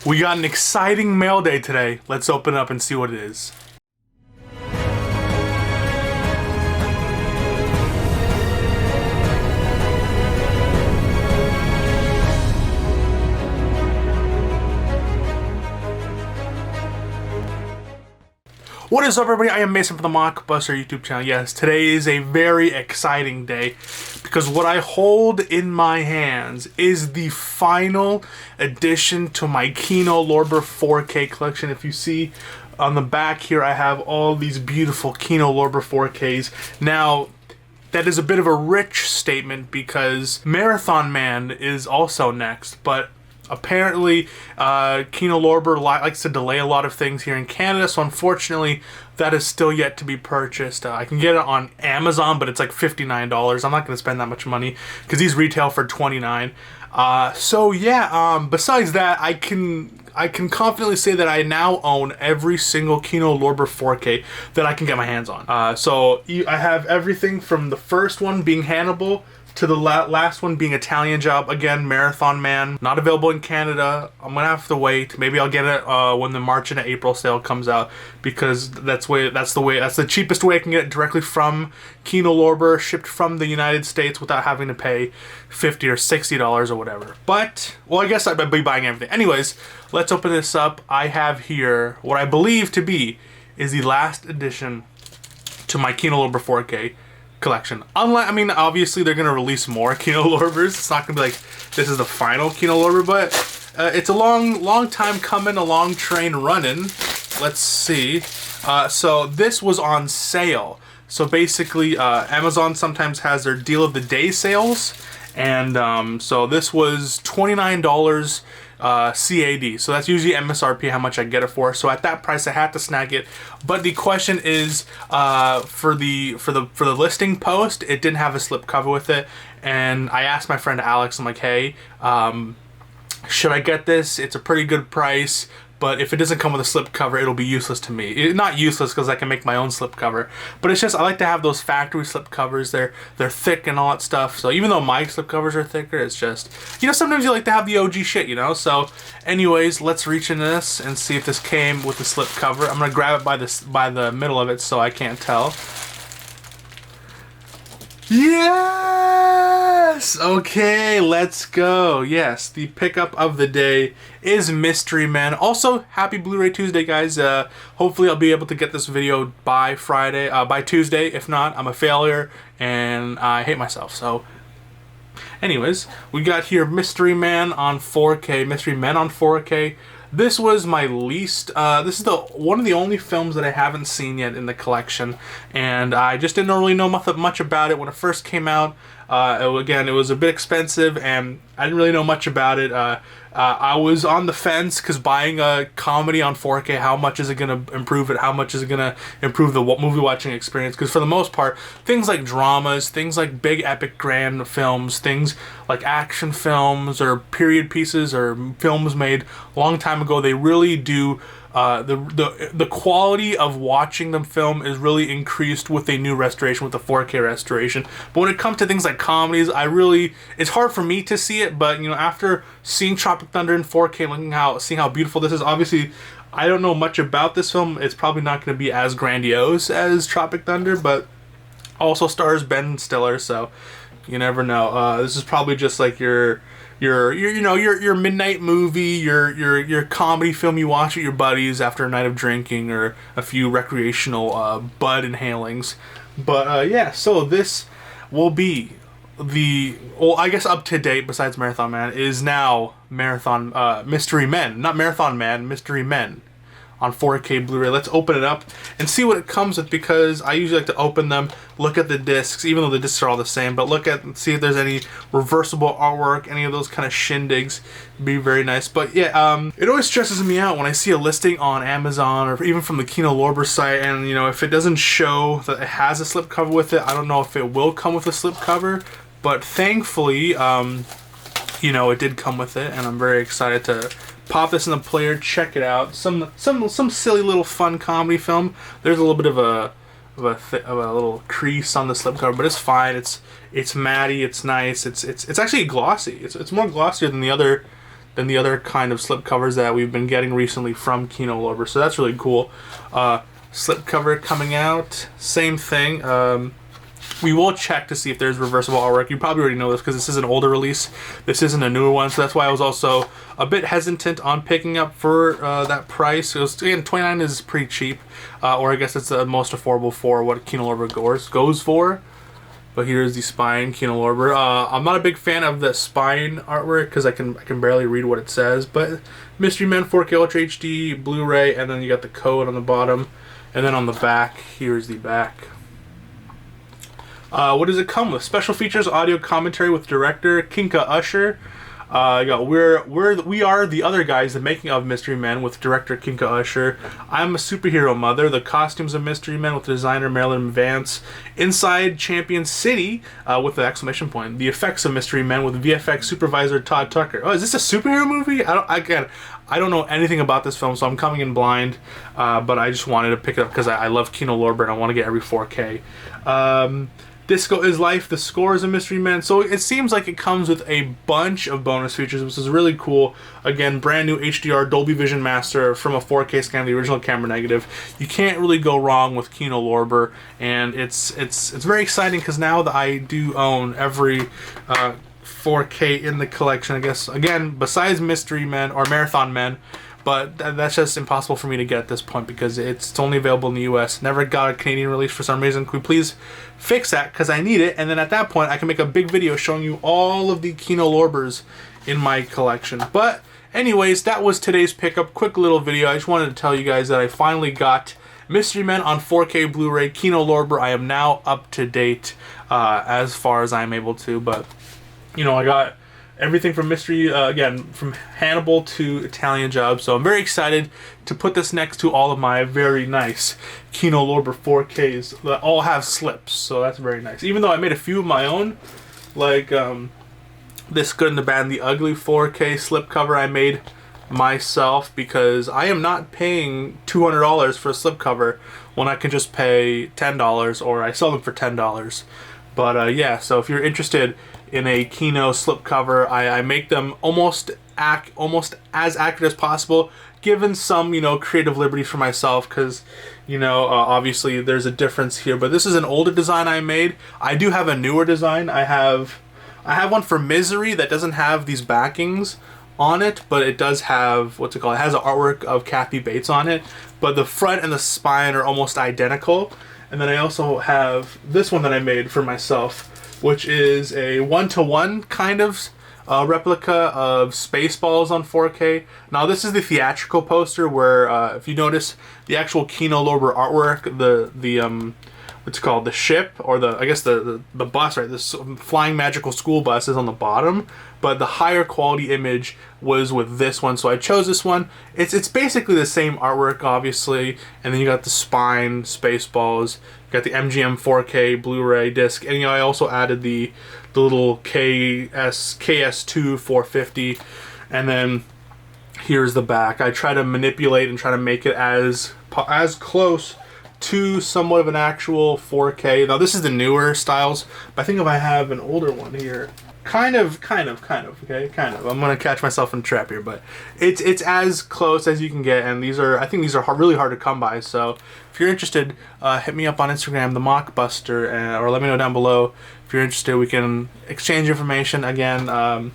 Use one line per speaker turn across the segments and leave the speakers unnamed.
We got an exciting mail day today. Let's open it up and see what it is. What is up, everybody? I am Mason from the Mockbuster YouTube channel. Yes, today is a very exciting day because what I hold in my hands is the final addition to my Kino Lorber 4K collection. If you see on the back here, I have all these beautiful Kino Lorber 4Ks. Now, that is a bit of a rich statement because Marathon Man is also next, but apparently, Kino Lorber likes to delay a lot of things here in Canada, so unfortunately, that is still yet to be purchased. I can get it on Amazon, but it's like $59. I'm not going to spend that much money because these retail for $29. So yeah, besides that, I can confidently say that I now own every single Kino Lorber 4K that I can get my hands on. So I have everything from the first one being Hannibal to the last one being Italian Job. Again, Marathon Man. Not available in Canada. I'm gonna have to wait. Maybe I'll get it when the March and April sale comes out, because that's the cheapest way I can get it directly from Kino Lorber, shipped from the United States without having to pay $50 or $60 or whatever. But, well, I guess I'd be buying everything. Anyways, let's open this up. I have here what I believe to be is the last addition to my Kino Lorber 4K collection. Unlike, I mean, obviously they're gonna release more Kino Lorbers. It's not gonna be like this is the final Kino Lorber, but it's a long time coming, a long train running. Let's see. So this was on sale. So basically, Amazon sometimes has their deal of the day sales, and so this was $29. CAD, so that's usually MSRP, how much I get it for. So at that price I had to snag it. But the question is, for the listing post, it didn't have a slip cover with it, and I asked my friend Alex, I'm like, hey, should I get this? It's a pretty good price, but if it doesn't come with a slip cover, it'll be useless to me. Not useless because I can make my own slip cover, but it's just I like to have those factory slip covers. They're thick and all that stuff. So even though my slip covers are thicker, it's just, you know, sometimes you like to have the OG shit, you know? So anyways, let's reach into this and see if this came with the slip cover. I'm gonna grab it by the middle of it so I can't tell. Yes! Okay, let's go. Yes, the pickup of the day is Mystery Men. Also, happy Blu-ray Tuesday, guys. Hopefully I'll be able to get this video by Tuesday. If not, I'm a failure and I hate myself. So, anyways, we got here Mystery Man on 4K, Mystery Men on 4K. This was my least, this is one of the only films that I haven't seen yet in the collection, and I just didn't really know much about it when it first came out. Again, it was a bit expensive, and I didn't really know much about it. I was on the fence, because buying a comedy on 4K, how much is it going to improve it? How much is it going to improve the movie watching experience? Because for the most part, things like dramas, things like big epic grand films, things like action films or period pieces or films made a long time ago, they really do, the quality of watching them film is really increased with a new restoration, with the 4K restoration. But when it comes to things like comedies, it's hard for me to see it, but you know, after seeing Tropic Thunder in 4K, seeing how beautiful this is, obviously I don't know much about this film. It's probably not going to be as grandiose as Tropic Thunder, but also stars Ben Stiller, so you never know. This is probably just like your midnight movie, your comedy film you watch with your buddies after a night of drinking or a few recreational bud inhalings. But yeah, so this will be I guess up to date, besides Marathon Man, is now Mystery Men. Not Marathon Man, Mystery Men on 4K Blu-ray. Let's open it up and see what it comes with, because I usually like to open them, look at the discs, even though the discs are all the same, but look at and see if there's any reversible artwork, any of those kind of shindigs. It'd be very nice. But yeah, it always stresses me out when I see a listing on Amazon or even from the Kino Lorber site, and you know, if it doesn't show that it has a slipcover with it, I don't know if it will come with a slipcover, but thankfully, you know, it did come with it, and I'm very excited to pop this in the player, check it out. Some silly little fun comedy film. There's a little bit of a little crease on the slipcover, but it's fine. It's matte, it's nice. It's actually glossy. It's more glossier than the than the other kind of slipcovers that we've been getting recently from Kino Lorber. So that's really cool. Slipcover coming out, same thing. We will check to see if there's reversible artwork. You probably already know this because this is an older release. This isn't a newer one, so that's why I was also a bit hesitant on picking up for that price. It was, again, $29 is pretty cheap, or I guess it's the most affordable for what Kino Lorber goes for. But here's the spine, Kino Lorber. I'm not a big fan of the spine artwork because I can barely read what it says. But Mystery Men 4K Ultra HD, Blu-ray, and then you got the code on the bottom, and then on the back, here's the back. What does it come with? Special features, audio commentary with director Kinka Usher. You got we are the other guys, the making of Mystery Men with director Kinka Usher. I'm a superhero mother. The costumes of Mystery Men with designer Marilyn Vance. Inside Champion City with the exclamation point. The effects of Mystery Men with VFX supervisor Todd Tucker. Oh, is this a superhero movie? I don't know anything about this film, so I'm coming in blind. But I just wanted to pick it up because I love Kino Lorber and I want to get every 4K. Disco is Life, the scores of Mystery Men. So it seems like it comes with a bunch of bonus features, which is really cool. Again, brand new HDR Dolby Vision Master from a 4K scan of the original camera negative. You can't really go wrong with Kino Lorber, and it's very exciting because now that I do own every 4K in the collection, I guess, again, besides Mystery Men or Marathon Men, but that's just impossible for me to get at this point because it's only available in the US. Never got a Canadian release for some reason. Could we please fix that? Because I need it. And then at that point, I can make a big video showing you all of the Kino Lorbers in my collection. But anyways, that was today's pickup. Quick little video. I just wanted to tell you guys that I finally got Mystery Men on 4K Blu-ray. Kino Lorber. I am now up to date as far as I'm able to. But, you know, I got everything from Mystery, again, from Hannibal to Italian Job. So I'm very excited to put this next to all of my very nice Kino Lorber 4Ks that all have slips. So that's very nice. Even though I made a few of my own, like This Good and the Bad and the Ugly 4K slipcover I made myself because I am not paying $200 for a slipcover when I can just pay $10 or I sell them for $10. But yeah, so if you're interested in a Kino slipcover, I make them almost as accurate as possible, given some, you know, creative liberty for myself, because, you know, obviously there's a difference here. But this is an older design I made. I do have a newer design. I have one for Misery that doesn't have these backings on it, but it does have, what's it called? It has an artwork of Kathy Bates on it, but the front and the spine are almost identical. And then I also have this one that I made for myself, which is a one-to-one kind of replica of Spaceballs on 4K. Now this is the theatrical poster where, if you notice, the actual Kino Lorber artwork, the what's it called, the ship, or I guess the bus, right? This flying magical school bus is on the bottom, but the higher quality image was with this one, so I chose this one. It's basically the same artwork, obviously, and then you got the spine, Spaceballs, you got the MGM 4K Blu-ray disc, and you know, I also added the little KS2 450, and then here's the back. I try to manipulate and try to make it as close to somewhat of an actual 4K. Now this is the newer styles, but I think if I have an older one here, kind of, okay, kind of. I'm gonna catch myself in a trap here, but it's as close as you can get, and I think these are really hard to come by. So if you're interested, hit me up on Instagram, the Mockbuster, or let me know down below if you're interested. We can exchange information again.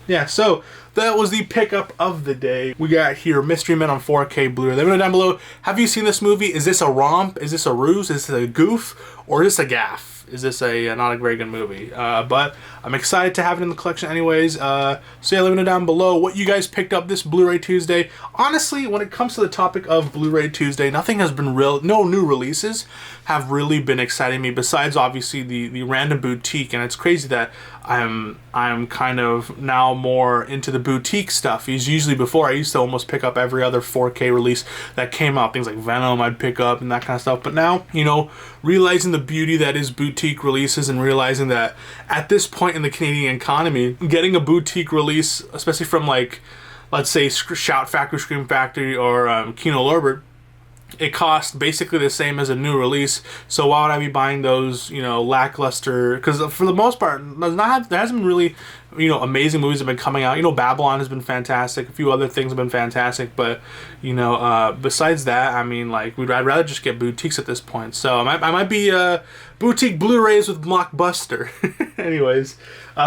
Yeah, so that was the pickup of the day. We got here Mystery Men on 4K Blu-ray. Let me know down below, have you seen this movie? Is this a romp? Is this a ruse? Is this a goof? Or is this a gaffe? Is this not a very good movie? But I'm excited to have it in the collection anyways. So yeah, let me know down below what you guys picked up this Blu-ray Tuesday. Honestly, when it comes to the topic of Blu-ray Tuesday, nothing has been no new releases have really been exciting me besides obviously the random boutique, and it's crazy that I'm kind of now more into the boutique stuff. Usually before I used to almost pick up every other 4K release that came out, things like Venom I'd pick up and that kind of stuff. But now, you know, realizing the beauty that is boutique releases and realizing that at this point in the Canadian economy, getting a boutique release, especially from like, let's say Shout Factory, Scream Factory, or Kino Lorber, it costs basically the same as a new release. So why would I be buying those, you know, lackluster? Because for the most part, there hasn't been really amazing movies have been coming out. Babylon has been fantastic. A few other things have been fantastic, but besides that, I mean, like, I'd rather just get boutiques at this point. So I might be boutique Blu-rays with Blockbuster. Anyways,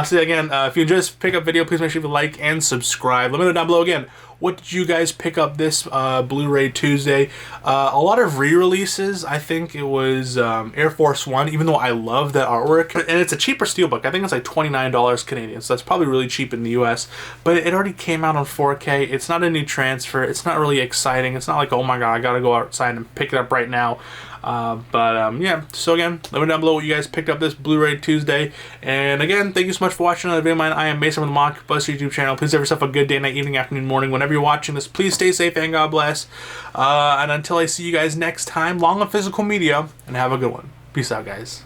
so again, if you enjoyed this pickup video, please make sure you like and subscribe. Let me know down below again. What did you guys pick up this Blu-ray Tuesday? A lot of re-releases. I think it was Air Force One, even though I love that artwork. And it's a cheaper steelbook. I think it's like $29 Canadian, so that's probably really cheap in the US. But it already came out on 4K. It's not a new transfer. It's not really exciting. It's not like, oh my god, I gotta go outside and pick it up right now. Yeah, so again, let me know down below what you guys picked up this Blu-ray Tuesday. And again, thank you so much for watching another video of mine. I am Mason from the Mockbuster YouTube channel. Please have yourself a good day, night, evening, afternoon, morning, whenever you're watching this. Please stay safe and God bless. And until I see you guys next time, long on physical media, and have a good one. Peace out, guys.